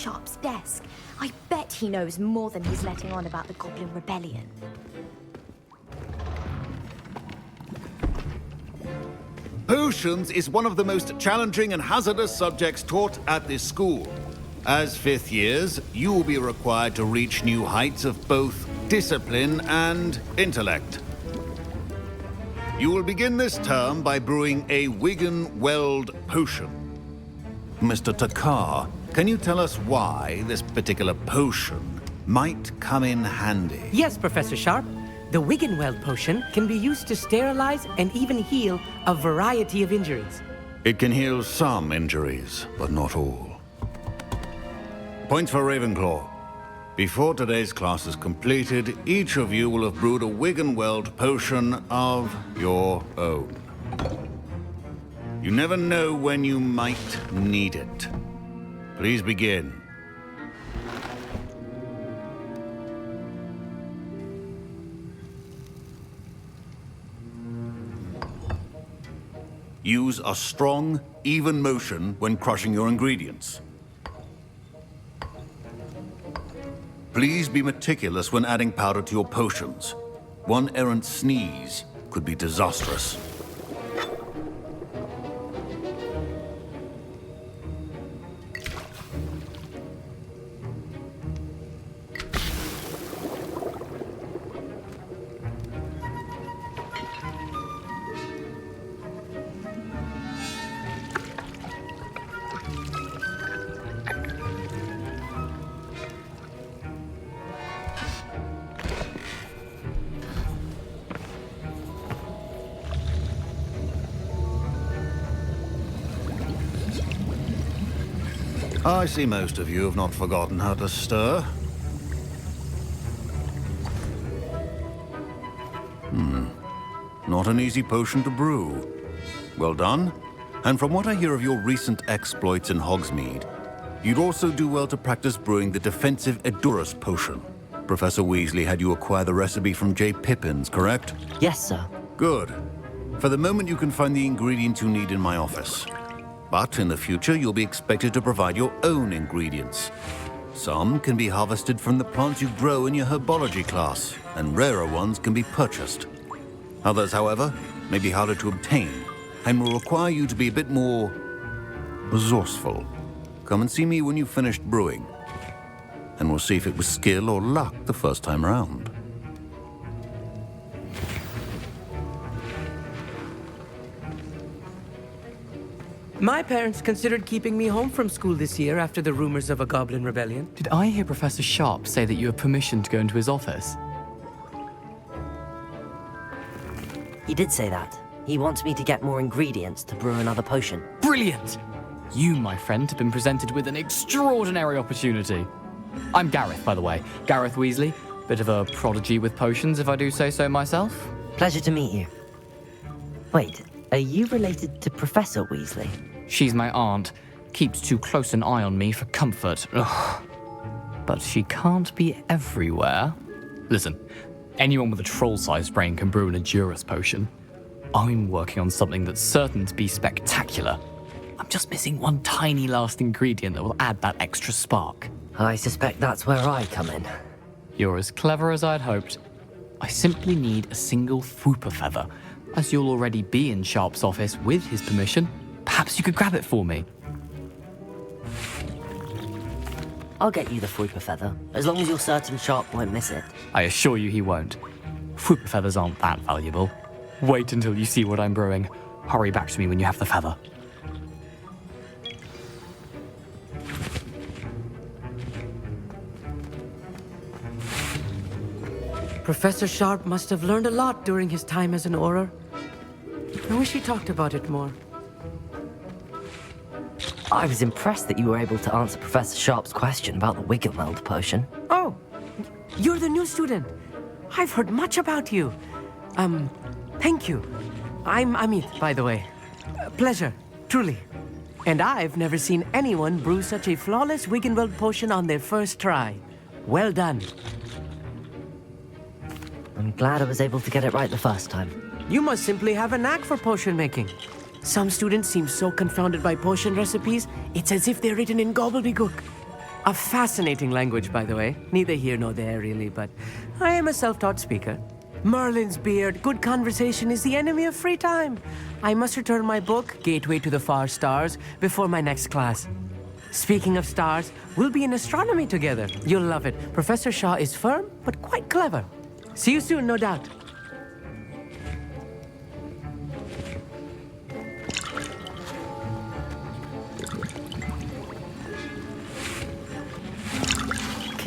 Sharp's desk. I bet he knows more than he's letting on about the Goblin Rebellion. Potions is one of the most challenging and hazardous subjects taught at this school. As fifth years, you will be required to reach new heights of both discipline and intellect. You will begin this term by brewing a Wiggenweld potion. Mr. Takar, can you tell us why this particular potion might come in handy? Yes, Professor Sharp. The Wiggenweld potion can be used to sterilize and even heal a variety of injuries. It can heal some injuries, but not all. Points for Ravenclaw. Before today's class is completed, each of you will have brewed a Wiggenweld potion of your own. You never know when you might need it. Please begin. Use a strong, even motion when crushing your ingredients. Please be meticulous when adding powder to your potions. One errant sneeze could be disastrous. I see most of you have not forgotten how to stir. Not an easy potion to brew. Well done. And from what I hear of your recent exploits in Hogsmeade, you'd also do well to practice brewing the defensive Edurus potion. Professor Weasley had you acquire the recipe from J. Pippins, correct? Yes, sir. Good. For the moment, you can find the ingredients you need in my office. But in the future, you'll be expected to provide your own ingredients. Some can be harvested from the plants you grow in your herbology class, and rarer ones can be purchased. Others, however, may be harder to obtain, and will require you to be a bit more resourceful. Come and see me when you've finished brewing, and we'll see if it was skill or luck the first time around. My parents considered keeping me home from school this year after the rumors of a Goblin Rebellion. Did I hear Professor Sharp say that you have permission to go into his office? He did say that. He wants me to get more ingredients to brew another potion. Brilliant! You, my friend, have been presented with an extraordinary opportunity. I'm Gareth, by the way. Gareth Weasley. Bit of a prodigy with potions, if I do say so myself. Pleasure to meet you. Wait, are you related to Professor Weasley? She's my aunt. Keeps too close an eye on me for comfort. Ugh. But she can't be everywhere. Listen, anyone with a troll-sized brain can brew an Edurus potion. I'm working on something that's certain to be spectacular. I'm just missing one tiny last ingredient that will add that extra spark. I suspect that's where I come in. You're as clever as I'd hoped. I simply need a single Fwooper feather. As you'll already be in Sharp's office with his permission, perhaps you could grab it for me. I'll get you the Fwooper feather, as long as you're certain Sharp won't miss it. I assure you he won't. Fwooper feathers aren't that valuable. Wait until you see what I'm brewing. Hurry back to me when you have the feather. Professor Sharp must have learned a lot during his time as an Auror. I wish he talked about it more. I was impressed that you were able to answer Professor Sharp's question about the Wiggenweld potion. Oh, you're the new student. I've heard much about you. Thank you. I'm Amit, by the way. Pleasure, truly. And I've never seen anyone brew such a flawless Wiggenweld potion on their first try. Well done. I'm glad I was able to get it right the first time. You must simply have a knack for potion making. Some students seem so confounded by potion recipes, it's as if they're written in gobbledygook. A fascinating language, by the way. Neither here nor there, really, but I am a self-taught speaker. Merlin's beard, good conversation is the enemy of free time. I must return my book, Gateway to the Far Stars, before my next class. Speaking of stars, we'll be in astronomy together. You'll love it. Professor Shaw is firm, but quite clever. See you soon, no doubt.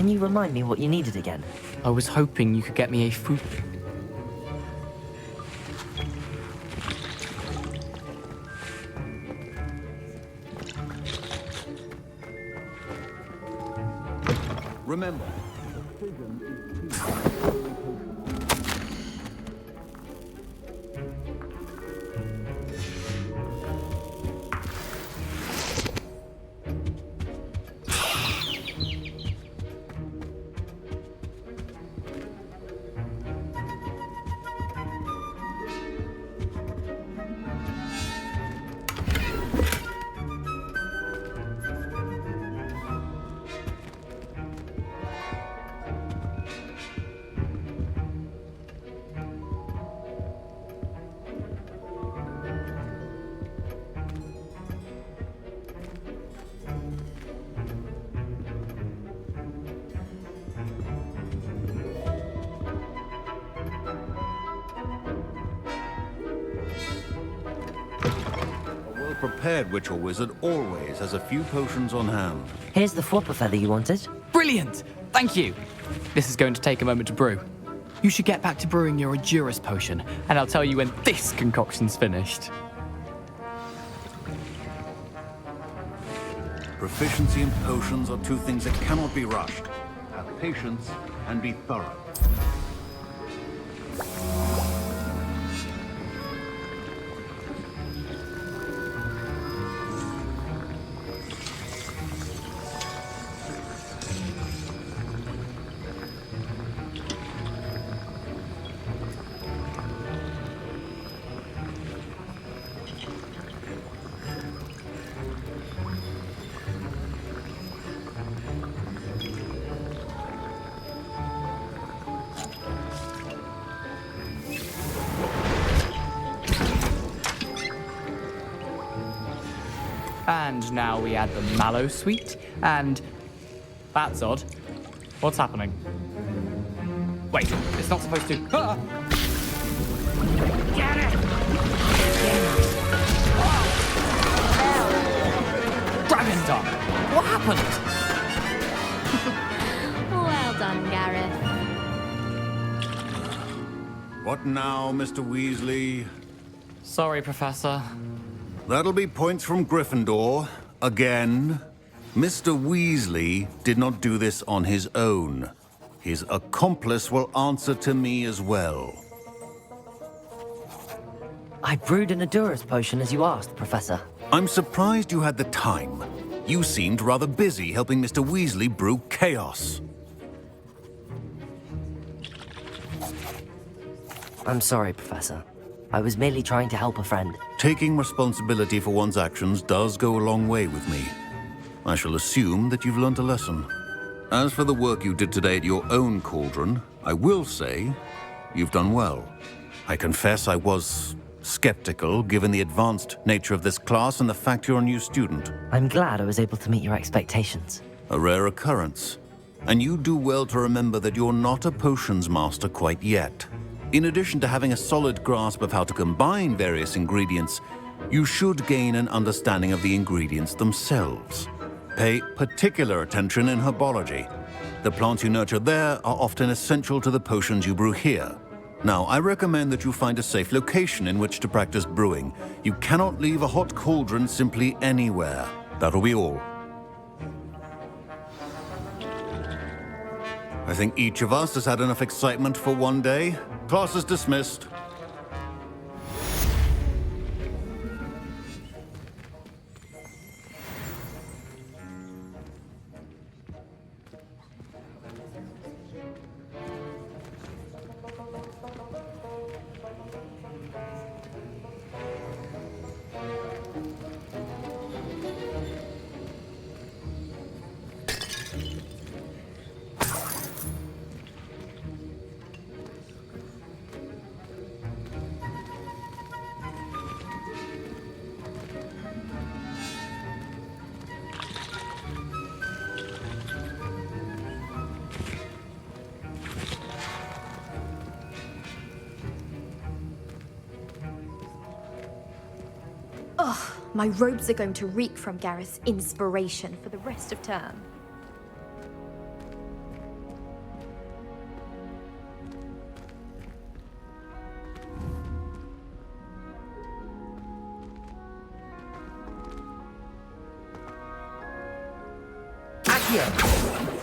Can you remind me what you needed again? I was hoping you could get me a food. Remember, prepared witch or wizard always has a few potions on hand. Here's the flopper feather you wanted. Brilliant! Thank you! This is going to take a moment to brew. You should get back to brewing your Edurus potion, and I'll tell you when this concoction's finished. Proficiency in potions are two things that cannot be rushed. Have patience and be thorough. And now we add the mallow sweet, and... That's odd. What's happening? Wait, it's not supposed to... Ah! Get it! Gryffindor! What happened? Well done, Gareth. What now, Mr. Weasley? Sorry, Professor. That'll be points from Gryffindor. Again. Mr. Weasley did not do this on his own. His accomplice will answer to me as well. I brewed an Edurus potion as you asked, Professor. I'm surprised you had the time. You seemed rather busy helping Mr. Weasley brew chaos. I'm sorry, Professor. I was merely trying to help a friend. Taking responsibility for one's actions does go a long way with me. I shall assume that you've learnt a lesson. As for the work you did today at your own cauldron, I will say you've done well. I confess I was skeptical, given the advanced nature of this class and the fact you're a new student. I'm glad I was able to meet your expectations. A rare occurrence. And you do well to remember that you're not a potions master quite yet. In addition to having a solid grasp of how to combine various ingredients, you should gain an understanding of the ingredients themselves. Pay particular attention in herbology. The plants you nurture there are often essential to the potions you brew here. Now, I recommend that you find a safe location in which to practice brewing. You cannot leave a hot cauldron simply anywhere. That'll be all. I think each of us has had enough excitement for one day. Class is dismissed. My robes are going to reek from Gareth's inspiration for the rest of term. Accio!